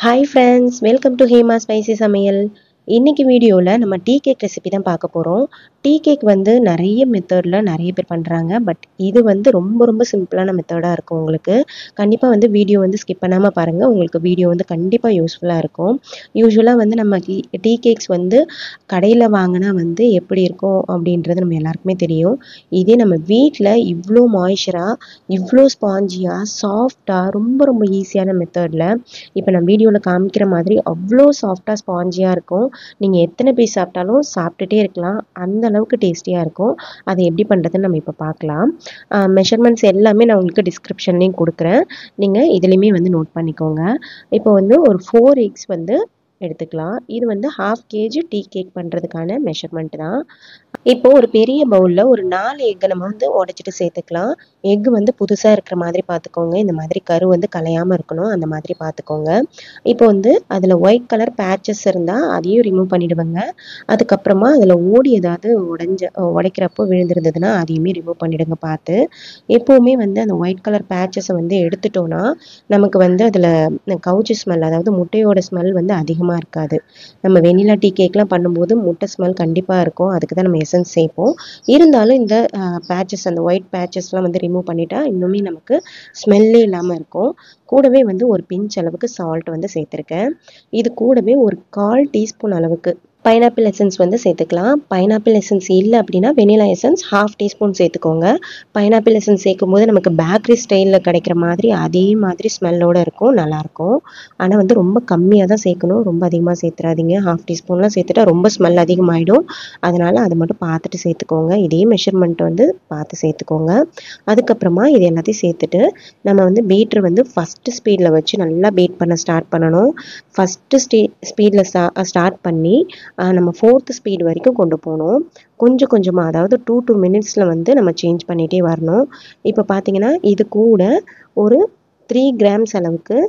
Hi friends, welcome to Hema Spicy Samayal. இன்னைக்கு வீடியோவில் நம்ம டீ கேக் ரெசிபி தான் பார்க்க போகிறோம். டீ கேக் வந்து நிறைய மெத்தடில் நிறைய பேர் பண்ணுறாங்க. பட் இது வந்து ரொம்ப ரொம்ப சிம்பிளான மெத்தடாக இருக்கும். உங்களுக்கு கண்டிப்பாக வந்து வீடியோ வந்து ஸ்கிப் பண்ணாமல் பாருங்கள். உங்களுக்கு வீடியோ வந்து கண்டிப்பாக யூஸ்ஃபுல்லாக இருக்கும். யூஸ்வலாக வந்து நம்ம டீ கேக்ஸ் வந்து கடையில் வாங்கினா வந்து எப்படி இருக்கும் அப்படின்றது நம்ம எல்லாருக்குமே தெரியும். இதே நம்ம வீட்டில் இவ்வளோ மாய்ஸ்சராக, இவ்வளோ ஸ்பாஞ்சியாக, சாஃப்டாக, ரொம்ப ரொம்ப ஈஸியான மெத்தடில் இப்போ நான் வீடியோவில் காமிக்கிற மாதிரி அவ்வளோ சாஃப்டாக ஸ்பாஞ்சியாக இருக்கும். நீங்கள் எத்தனை பீஸ் சாப்பிட்டாலும் சாப்பிட்டுட்டே இருக்கலாம். அந்த அளவுக்கு டேஸ்டியாக இருக்கும். அதை எப்படி பண்ணுறதுன்னு நம்ம இப்போ பார்க்கலாம். மெஷர்மெண்ட்ஸ் எல்லாமே நான் உங்களுக்கு டிஸ்கிரிப்ஷன்லேயும் கொடுக்குறேன். நீங்கள் இதுலேயுமே வந்து நோட் பண்ணிக்கோங்க. இப்போ வந்து ஒரு 4 எக்ஸ் வந்து எடுத்துக்கலாம். இது வந்து 1/2 kg டீ கேக் பண்ணுறதுக்கான மெஷர்மெண்ட் தான். இப்போ ஒரு பெரிய பவுலில் ஒரு 4 எக்கை நம்ம வந்து உடைச்சிட்டு சேர்த்துக்கலாம். எக்கு வந்து புதுசாக இருக்கிற மாதிரி பார்த்துக்கோங்க. இந்த மாதிரி கரு வந்து கலையாமல் இருக்கணும். அந்த மாதிரி பார்த்துக்கோங்க. இப்போ வந்து அதில் ஒயிட் கலர் பேச்சஸ் இருந்தால் அதையும் ரிமூவ் பண்ணிவிடுவேங்க. அதுக்கப்புறமா அதில் ஓடி ஏதாவது உடைக்கிறப்போ விழுந்திருந்ததுன்னா அதையுமே ரிமூவ் பண்ணிவிடுங்க பார்த்து. எப்போவுமே வந்து அந்த ஒயிட் கலர் பேச்சஸை வந்து எடுத்துட்டோன்னா நமக்கு வந்து அதில் கவுச்சி ஸ்மெல், அதாவது முட்டையோட ஸ்மெல் வந்து அதிகமாக இருக்காது. நம்ம வெனிலா டீ கேக்லாம் பண்ணும்போது முட்டை ஸ்மெல் கண்டிப்பாக இருக்கும். அதுக்கு தான் நம்ம எசன்ஸ் சேர்ப்போம். இருந்தாலும் இந்த பேச்சஸ், அந்த ஒயிட் பேச்சஸ்லாம் வந்து ரிமூவ் பண்ணிட்டா இன்னுமே நமக்கு ஸ்மெல்லே இல்லாமல் இருக்கும். கூடவே வந்து ஒரு பிஞ்ச் அளவுக்கு சால்ட் வந்து சேர்த்துருக்கேன். இது கூடவே ஒரு 1/4 டீஸ்பூன் அளவுக்கு பைனாப்பிள் எசன்ஸ் வந்து சேர்த்துக்கலாம். பைனாப்பிள் எசன்ஸ் இல்லை அப்படின்னா வெனிலா எசன்ஸ் 1/2 டீஸ்பூன் சேர்த்துக்கோங்க. பைனாப்பிள் எசன்ஸ் சேர்க்கும் போது நமக்கு பேக்கரி ஸ்டைலில் கிடைக்கிற மாதிரி அதே மாதிரி ஸ்மெல்லோடு இருக்கும், நல்லாயிருக்கும். ஆனால் வந்து ரொம்ப கம்மியாக தான் சேர்க்கணும், ரொம்ப அதிகமாக சேர்த்துறாதீங்க. 1/2 டீஸ்பூன்லாம் சேர்த்துட்டா ரொம்ப ஸ்மெல் அதிகமாகிடும். அதனால் அதை மட்டும் பார்த்துட்டு சேர்த்துக்கோங்க. இதே மெஷர்மெண்ட் வந்து பார்த்து சேர்த்துக்கோங்க. அதுக்கப்புறமா இது எல்லாத்தையும் சேர்த்துட்டு நம்ம வந்து பீட்டர் வந்து ஃபஸ்ட்டு ஸ்பீடில் வச்சு நல்லா பீட் பண்ண ஸ்டார்ட் பண்ணணும். ஃபஸ்ட்டு ஸ்பீடில் ஸ்டார்ட் பண்ணி நம்ம 4th ஸ்பீட் வரைக்கும் கொண்டு போகணும். கொஞ்சம் கொஞ்சமாக, அதாவது 2 மினிட்ஸில் வந்து நம்ம சேஞ்ச் பண்ணிகிட்டே வரணும். இப்போ பார்த்தீங்கன்னா இது கூட ஒரு 3 கிராம்ஸ் அளவுக்கு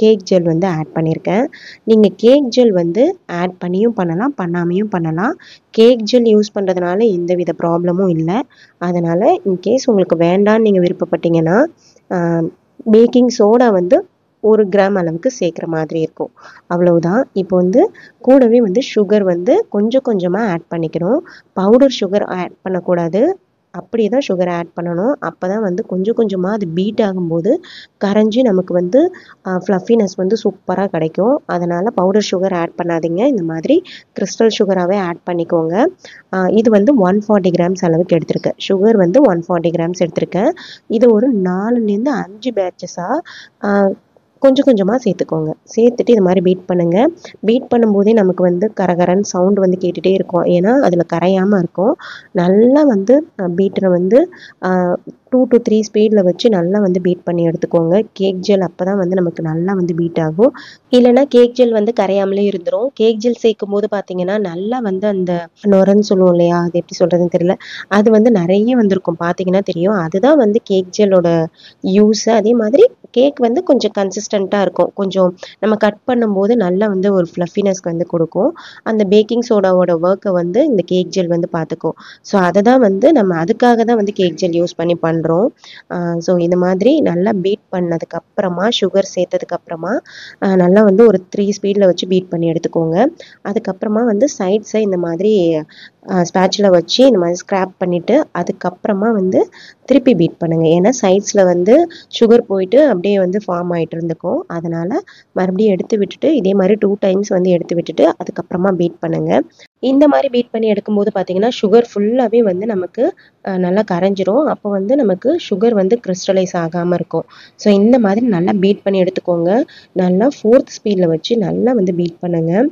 கேக் ஜெல் வந்து ஆட் பண்ணியிருக்கேன். நீங்கள் கேக் ஜெல் வந்து ஆட் பண்ணியும் பண்ணலாம், பண்ணாமையும் பண்ணலாம். கேக் ஜெல் யூஸ் பண்ணுறதுனால எந்த வித ப்ராப்ளமும் இல்லை. அதனால் இன்கேஸ் உங்களுக்கு வேண்டான்னு நீங்கள் விருப்பப்பட்டீங்கன்னா பேக்கிங் சோடா வந்து 1 கிராம் அளவுக்கு சேர்க்குற மாதிரி இருக்கும். அவ்வளவுதான். இப்போ வந்து கூடவே வந்து சுகர் வந்து கொஞ்சம் கொஞ்சமாக ஆட் பண்ணிக்கணும். பவுடர் சுகர் ஆட் பண்ணக்கூடாது. அப்படியே தான் சுகர் ஆட் பண்ணணும். அப்போ தான் வந்து கொஞ்சம் கொஞ்சமாக அது பீட் ஆகும்போது கரைஞ்சி நமக்கு வந்து ஃப்ளஃபினஸ் வந்து சூப்பராக கிடைக்கும். அதனால் பவுடர் சுகர் ஆட் பண்ணாதீங்க. இந்த மாதிரி கிறிஸ்டல் சுகராகவே ஆட் பண்ணிக்கோங்க. இது வந்து 140 கிராம்ஸ் அளவுக்கு எடுத்திருக்கேன். சுகர் வந்து 140 கிராம்ஸ் எடுத்திருக்கேன். இது ஒரு 4லேருந்து 5 பேட்சஸாக கொஞ்சம் கொஞ்சமாக சேர்த்துக்கோங்க. சேர்த்துட்டு இது மாதிரி பீட் பண்ணுங்கள். பீட் பண்ணும்போதே நமக்கு வந்து கரகரன்னு சவுண்டு வந்து கேட்டுகிட்டே இருக்கும். ஏன்னா அதில் கரையாமல் இருக்கும். நல்லா வந்து பீட்டரை வந்து 2 to 3 ஸ்பீடில் வச்சு நல்லா வந்து பீட் பண்ணி எடுத்துக்கோங்க. கேக் ஜெல் அப்போ தான் வந்து நமக்கு நல்லா வந்து பீட் ஆகும். இல்லைனா கேக் ஜெல் வந்து கரையாமலே இருந்துடும். கேக் ஜெல் சேர்க்கும் போது பார்த்தீங்கன்னா நல்லா வந்து அந்த நுரன்னு சொல்லுவோம் இல்லையா, அது எப்படி சொல்கிறதுன்னு தெரியல, அது வந்து நிறைய வந்திருக்கும். பார்த்தீங்கன்னா தெரியும். அதுதான் வந்து கேக் ஜெல்லோட யூஸு. அதே மாதிரி கேக் வந்து கொஞ்சம் கன்சிஸ்டண்ட்டாக இருக்கும். கொஞ்சம் நம்ம கட் பண்ணும்போது நல்லா வந்து ஒரு ஃப்ளஃபினஸ்க்கு வந்து கொடுக்கும். அந்த பேக்கிங் சோடாவோட ஒர்க்கை வந்து இந்த கேக் ஜெல் வந்து பார்த்துக்கும். ஸோ அதை தான் வந்து நம்ம அதுக்காக தான் வந்து கேக் ஜெல் யூஸ் பண்ணி பண்ணுறோம். ஸோ இது மாதிரி நல்லா பீட் பண்ணதுக்கப்புறமா, சுகர் சேர்த்ததுக்கப்புறமா நல்லா வந்து ஒரு 3 ஸ்பீடில் வச்சு பீட் பண்ணி எடுத்துக்கோங்க. அதுக்கப்புறமா வந்து சைட்ஸை இந்த மாதிரி ஸ்பேட்சில் வச்சு இந்த மாதிரி ஸ்க்ராப் பண்ணிவிட்டு அதுக்கப்புறமா வந்து திருப்பி பீட் பண்ணுங்கள். ஏன்னா சைட்ஸில் வந்து சுகர் போயிட்டு அப்படியே வந்து ஃபார்ம் ஆகிட்டு இருந்துக்கும். அதனால் மறுபடியும் எடுத்து விட்டுட்டு இதே மாதிரி 2 டைம்ஸ் வந்து எடுத்து விட்டுட்டு அதுக்கப்புறமா பீட் பண்ணுங்கள். இந்த மாதிரி பீட் பண்ணி எடுக்கும்போது பார்த்தீங்கன்னா சுகர் ஃபுல்லாகவே வந்து நமக்கு நல்லா கரைஞ்சிரும். அப்போ வந்து நமக்கு சுகர் வந்து கிறிஸ்டலைஸ் ஆகாமல் இருக்கும். ஸோ இந்த மாதிரி நல்லா பீட் பண்ணி எடுத்துக்கோங்க. நல்லா 4th ஸ்பீடில் வச்சு நல்லா வந்து பீட் பண்ணுங்கள்.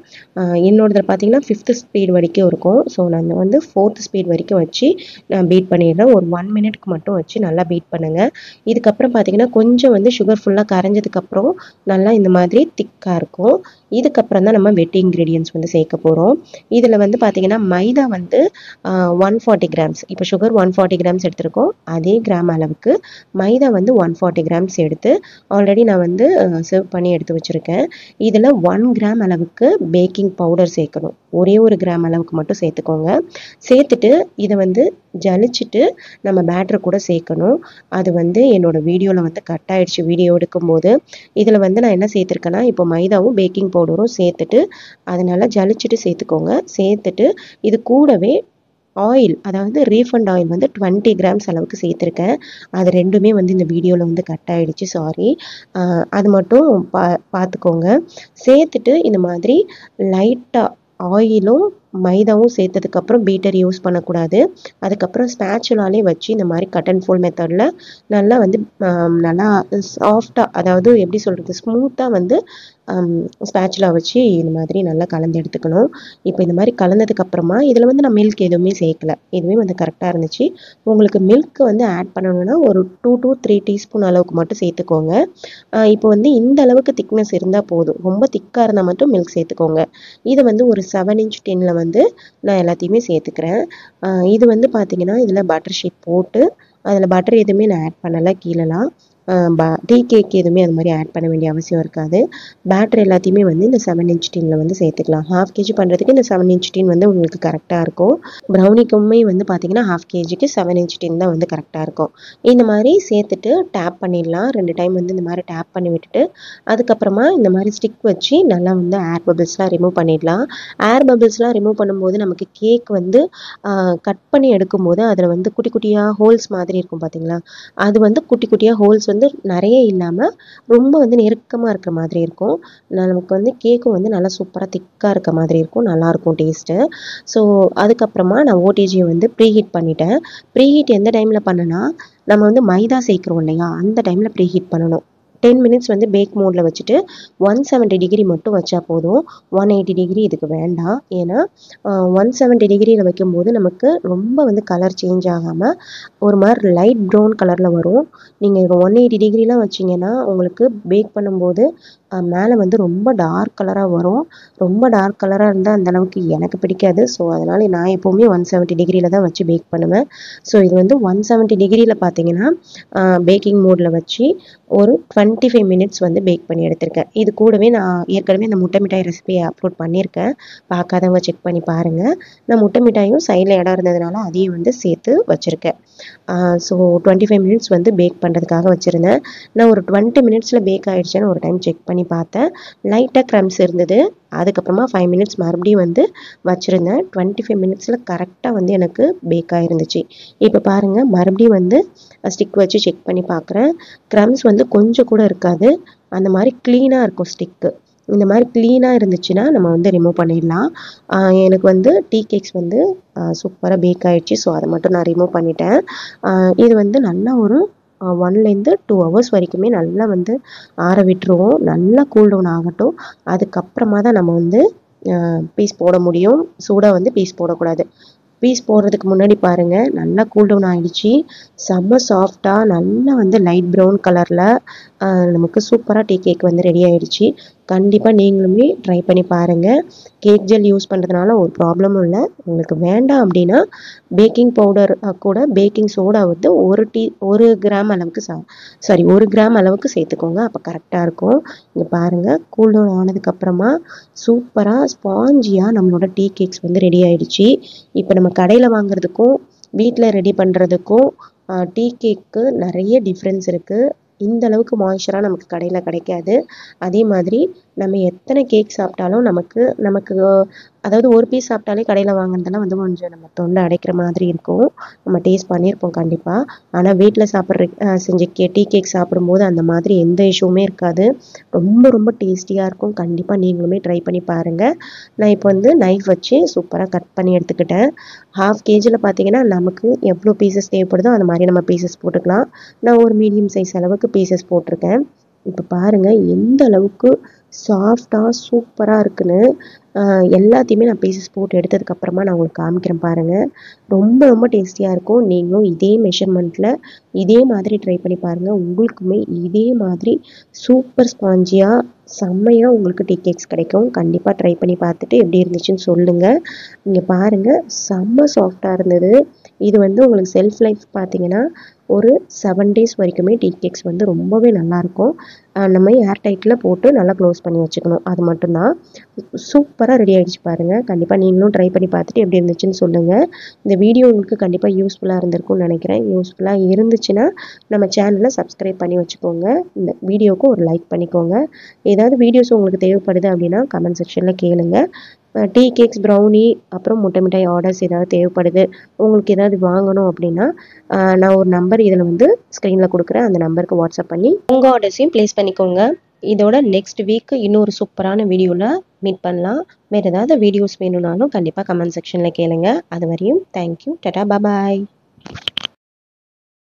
என்னோடதில் பார்த்தீங்கன்னா 5th ஸ்பீட் வரைக்கும் இருக்கும். ஸோ நான் வந்து 4th ஸ்பீட் வரைக்கும் வச்சு நான் பீட் பண்ணிடுறேன். ஒரு 1 மினிட்க்கு மட்டும் வச்சு நல்லா பீட் பண்ணுங்கள். இதுக்கப்புறம் பார்த்தீங்கன்னா கொஞ்சம் வந்து சுகர் ஃபுல்லாக கரைஞ்சதுக்கப்புறம் நல்லா இந்த மாதிரி திக்காக இருக்கும். இதுக்கப்புறம் தான் நம்ம வெட் இன்க்ரீடியன்ஸ் வந்து சேர்க்க போகிறோம். இதில் வந்து பார்த்தீங்கன்னா மைதா வந்து 140 கிராம்ஸ், இப்போ சுகர் 140 கிராம்ஸ் எடுத்திருக்கோம். அதே கிராம் அளவுக்கு மைதா வந்து 140 கிராம்ஸ் எடுத்து ஆல்ரெடி நான் வந்து சர்வ் பண்ணி எடுத்து வச்சுருக்கேன். இதில் 1 கிராம் அளவுக்கு பேக்கிங் பவுடர் சேர்க்கணும். ஒரே 1 கிராம் அளவுக்கு மட்டும் சேர்த்துக்கோங்க. சேர்த்துட்டு இதை வந்து ஜலிச்சுட்டு நம்ம பேட்டர் கூட சேர்க்கணும். அது வந்து என்னோட வீடியோவில் வந்து கட் ஆயிடுச்சு வீடியோ எடுக்கும்போது. இதில் வந்து நான் என்ன சேர்த்துருக்கேன்னா, இப்போ மைதாவும் பேக்கிங் பவுடரும் சேர்த்துட்டு அதனால ஜலிச்சுட்டு சேர்த்துக்கோங்க. சேர்த்துட்டு இது கூடவே ஆயில், அதாவது ரீஃபண்ட் ஆயில் வந்து 20 கிராம்ஸ் அளவுக்கு சேர்த்துருக்கேன். அது ரெண்டுமே வந்து இந்த வீடியோவில் வந்து கட் ஆகிடுச்சு, சாரி. அது மட்டும் பார்த்துக்கோங்க. சேர்த்துட்டு இந்த மாதிரி லைட்டாக ஆயிலும் மைதாவும் சேர்த்ததுக்கப்புறம் பீட்டர் யூஸ் பண்ணக்கூடாது. அதுக்கப்புறம் ஸ்பேச்சுலாலே வச்சு இந்த மாதிரி கட் அண்ட் ஃபோல்ட் மெத்தடில் நல்லா வந்து நல்லா சாஃப்டாக, அதாவது எப்படி சொல்கிறது, ஸ்மூத்தாக வந்து ஸ்பேச்சுலா வச்சு இந்த மாதிரி நல்லா கலந்து எடுத்துக்கணும். இப்போ இந்த மாதிரி கலந்ததுக்கப்புறமா இதில் வந்து நான் மில்க் எதுவுமே சேர்க்கலை, இதுவே வந்து கரெக்டாக இருந்துச்சு. உங்களுக்கு மில்க் வந்து ஆட் பண்ணணும்னா ஒரு 2 to 3 டீஸ்பூன் அளவுக்கு மட்டும் சேர்த்துக்கோங்க. இப்போ வந்து இந்த அளவுக்கு திக்னஸ் இருந்தால் போதும், ரொம்ப திக்காக இருந்தால் மட்டும் மில்க் சேர்த்துக்கோங்க. இதை வந்து ஒரு 7 inch டின்னில் வந்து நான் எல்லாத்தையுமே சேர்த்துக்கிறேன். இது வந்து பார்த்தீங்கன்னா இதில் பட்டர் ஷீட் போட்டு அதில் பட்டர் எதுவுமே நான் ஆட் பண்ணலை. கீழலாம் டீ கேக் எதுவுமே அது மாதிரி ஆட் பண்ண வேண்டிய அவசியம் இருக்காது. பேட்டர் எல்லாத்தையுமே வந்து இந்த 7 inch டின்னில் வந்து சேர்த்துக்கலாம். 1/2 kg பண்ணுறதுக்கு இந்த 7 inch டின் வந்து உங்களுக்கு கரெக்டாக இருக்கும். ப்ரௌனிக்குமே வந்து பார்த்தீங்கன்னா 1/2 kgக்கு 7 inch டின் தான் வந்து கரெக்டாக இருக்கும். இந்த மாதிரி சேர்த்துட்டு டேப் பண்ணிடலாம். 2 டைம் வந்து இந்த மாதிரி டேப் பண்ணி விட்டுட்டு அதுக்கப்புறமா இந்த மாதிரி ஸ்டிக் வச்சு நல்லா வந்து ஏர் பபிள்ஸ்லாம் ரிமூவ் பண்ணிடலாம். ஏர் பபிள்ஸ்லாம் ரிமூவ் பண்ணும்போது நமக்கு கேக் வந்து கட் பண்ணி எடுக்கும்போது அதில் வந்து குட்டி குட்டியாக ஹோல்ஸ் மாதிரி இருக்கும் பார்த்தீங்களா, அது வந்து குட்டி குட்டியாக ஹோல்ஸ் வந்து நிறைய இல்லாமல் ரொம்ப வந்து நெருக்கமாக இருக்கிற மாதிரி இருக்கும். நமக்கு வந்து கேக்கும் வந்து நல்லா சூப்பராக திக்காக இருக்க மாதிரி இருக்கும், நல்லாயிருக்கும் டேஸ்ட்டு. ஸோ அதுக்கப்புறமா நான் ஓடிஜியை வந்து ப்ரீஹீட் பண்ணிட்டேன். ப்ரீஹீட் எந்த டைமில் பண்ணனா, நம்ம வந்து மைதா சேர்க்குறோம் இல்லையா, அந்த டைமில் ப்ரீஹீட் பண்ணணும். 10 minutes வந்து பேக் மோடில் வச்சுட்டு 170 டிகிரி மட்டும் வச்சா போதும். 180 டிகிரி இதுக்கு வேண்டாம். ஏன்னா 170 டிகிரியில் வைக்கும்போது நமக்கு ரொம்ப வந்து கலர் சேஞ்ச் ஆகாமல் ஒரு மாதிரி லைட் ப்ரௌன் கலரில் வரும். நீங்கள் இப்போ 180 டிகிரிலாம் வச்சிங்கன்னா உங்களுக்கு பேக் பண்ணும்போது மேலே வந்து ரொம்ப டார்க் கலராக வரும். ரொம்ப டார்க் கலராக இருந்தால் அந்தளவுக்கு எனக்கு பிடிக்காது. ஸோ அதனால் நான் எப்போவுமே 170 டிகிரியில் தான் வச்சு பேக் பண்ணுவேன். ஸோ இது வந்து 170 டிகிரியில் பார்த்தீங்கன்னா பேக்கிங் மோடில் வச்சு ஒரு 25 minutes வந்து பேக் பண்ணி எடுத்திருக்கேன். இது கூடவே நான் ஏற்கனவே இந்த முட்டை மிட்டாய் ரெசிபியை அப்லோட் பண்ணியிருக்கேன், பார்க்காதவங்க செக் பண்ணி பாருங்கள். நான் முட்டை மிட்டாயும் சைடில் இடம் இருந்ததுனால அதையும் வந்து சேர்த்து வச்சுருக்கேன். ஸோ 25 minutes வந்து பேக் பண்ணுறதுக்காக வச்சுருந்தேன். நான் ஒரு 20 minutesல பேக் ஆகிடுச்சேன்னு ஒரு டைம் செக் பண்ணி பார்த்தேன். லைட்டாக க்ரம்ஸ் இருந்தது. அதுக்கப்புறமா 5 minutes மறுபடியும் வந்து வச்சுருந்தேன். 25 minutesல கரெக்டாக வந்து எனக்கு பேக் ஆகிருந்துச்சு. இப்போ பாருங்கள், மறுபடியும் வந்து ஸ்டிக் வச்சு செக் பண்ணி பார்க்குறேன். க்ரம்ஸ் வந்து கொஞ்சம் கூட இருக்காது, அந்த மாதிரி க்ளீனாக இருக்கும் ஸ்டிக்கு. இந்த மாதிரி க்ளீனாக இருந்துச்சுன்னா நம்ம வந்து ரிமூவ் பண்ணிடலாம். எனக்கு வந்து டீ கேக்ஸ் வந்து சூப்பராக பேக் ஆகிடுச்சு. ஸோ அதை மட்டும் நான் ரிமூவ் பண்ணிட்டேன். இது வந்து நல்லா ஒரு 1 to 2 hours வரைக்குமே நல்லா வந்து ஆற விட்டுருவோம். நல்லா கூல் டவுன் ஆகட்டும். அதுக்கப்புறமா தான் நம்ம வந்து பீஸ் போட முடியும். சூடாக வந்து பீஸ் போடக்கூடாது. பீஸ் போடுறதுக்கு முன்னாடி பாருங்கள், நல்லா கூல் டவுன் ஆகிடுச்சு. செம்ம சாஃப்டாக நல்லா வந்து லைட் ப்ரௌன் கலரில் நமக்கு சூப்பராக டீ கேக் வந்து ரெடி ஆகிடுச்சு. கண்டிப்பாக நீங்களுமே ட்ரை பண்ணி பாருங்கள். கேக் ஜெல் யூஸ் பண்ணுறதுனால ஒரு ப்ராப்ளமும் இல்லை. உங்களுக்கு வேண்டாம் அப்படின்னா பேக்கிங் பவுடர் கூட பேக்கிங் சோடா வந்து 1 கிராம் அளவுக்கு 1 கிராம் அளவுக்கு சேர்த்துக்கோங்க, அப்போ கரெக்டாக இருக்கும். இங்கே பாருங்கள், கூல் டவுன் ஆனதுக்கப்புறமா சூப்பராக ஸ்பாஞ்சியாக நம்மளோட டீ கேக்ஸ் வந்து ரெடி ஆகிடுச்சு. இப்போ நம்ம கடையில் வாங்குறதுக்கும் வீட்டில் ரெடி பண்ணுறதுக்கும் டீ கேக்கு நிறைய டிஃப்ரென்ஸ் இருக்குது. இந்த அளவுக்கு மாய்ஸ்சராக நமக்கு கடையில் கிடைக்காது. அதே மாதிரி நம்ம எத்தனை கேக் சாப்பிட்டாலும் நமக்கு அதாவது ஒரு பீஸ் சாப்பிட்டாலே கடையில் வாங்குறதெல்லாம் வந்து கொஞ்சம் நம்ம தொண்டை அடைக்கிற மாதிரி இருக்கும். நம்ம டேஸ்ட் பண்ணியிருப்போம் கண்டிப்பாக. ஆனால் வீட்டில் செஞ்ச டீ கேக் சாப்பிடும்போது அந்த மாதிரி எந்த இஷ்யூமே இருக்காது. ரொம்ப ரொம்ப டேஸ்டியாக இருக்கும். கண்டிப்பாக நீங்களுமே ட்ரை பண்ணி பாருங்கள். நான் இப்போ வந்து நைஃப் வச்சு சூப்பராக கட் பண்ணி எடுத்துக்கிட்டேன். 1/2 kgல பார்த்தீங்கன்னா நமக்கு எவ்வளோ பீசஸ் தேவைப்படுதோ அந்த மாதிரி நம்ம பீசஸ் போட்டுக்கலாம். நான் ஒரு மீடியம் சைஸ் அளவுக்கு பீசஸ் போட்டிருக்கேன். இப்போ பாருங்கள் எந்த அளவுக்கு சாஃப்டாக சூப்பராக இருக்குன்னு. எல்லாத்தையுமே நான் பீசஸ் போட்டு எடுத்ததுக்கப்புறமா நான் உங்களுக்கு காமிக்கிறேன் பாருங்கள். ரொம்ப ரொம்ப டேஸ்டியாக இருக்கும். நீங்களும் இதே மெஷர்மெண்ட்டில் இதே மாதிரி ட்ரை பண்ணி பாருங்கள். உங்களுக்குமே இதே மாதிரி சூப்பர் ஸ்பாஞ்சியாக செம்மையாக உங்களுக்கு டீ கேக்ஸ் கிடைக்கும். கண்டிப்பாக ட்ரை பண்ணி பார்த்துட்டு எப்படி இருந்துச்சுன்னு சொல்லுங்கள். இங்கே பாருங்கள், செம்ம சாஃப்டாக இருந்தது. இது வந்து உங்களுக்கு செல்ஃப் லைஃப் பார்த்தீங்கன்னா ஒரு 7 டேஸ் வரைக்குமே டீ கேக்ஸ் வந்து ரொம்பவே நல்லாயிருக்கும். நம்ம ஏர் டைட்டில் போட்டு நல்லா க்ளோஸ் பண்ணி வச்சுக்கணும். அது மட்டும்தான். சூப்பராக ரெடி ஆகிடுச்சு பாருங்கள். கண்டிப்பாக நீங்களும் ட்ரை பண்ணி பார்த்துட்டு எப்படி இருந்துச்சுன்னு சொல்லுங்கள். இந்த வீடியோ உங்களுக்கு கண்டிப்பாக யூஸ்ஃபுல்லாக இருந்திருக்கும்னு நினைக்கிறேன். யூஸ்ஃபுல்லாக இருந்துச்சுன்னா நம்ம சேனலை சப்ஸ்கிரைப் பண்ணி வச்சுக்கோங்க. இந்த வீடியோவுக்கு ஒரு லைக் பண்ணிக்கோங்க. ஏதாவது வீடியோஸ் உங்களுக்கு தேவைப்படுது அப்படின்னா கமெண்ட் செக்ஷனில் கேளுங்க. டீ கேக்ஸ், ப்ரௌனி, அப்புறம் முட்டை மிட்டாய் ஆர்டர்ஸ் ஏதாவது தேவைப்படுது, உங்களுக்கு ஏதாவது வாங்கணும் அப்படின்னா நான் ஒரு நம்பர் இதில் வந்து ஸ்க்ரீனில் கொடுக்குறேன். அந்த நம்பருக்கு வாட்ஸ்அப் பண்ணி உங்கள் ஆர்டர்ஸையும் ப்ளேஸ் பண்ணிக்கோங்க. இதோட நெக்ஸ்ட் வீக் இன்னொரு சூப்பரான வீடியோவில் மீட் பண்ணலாம். வேறு ஏதாவது வீடியோஸ் வேணும்னாலும் கண்டிப்பாக கமெண்ட் செக்ஷனில் கேளுங்க. அது வரையும் தேங்க்யூ. டாடா பாய்.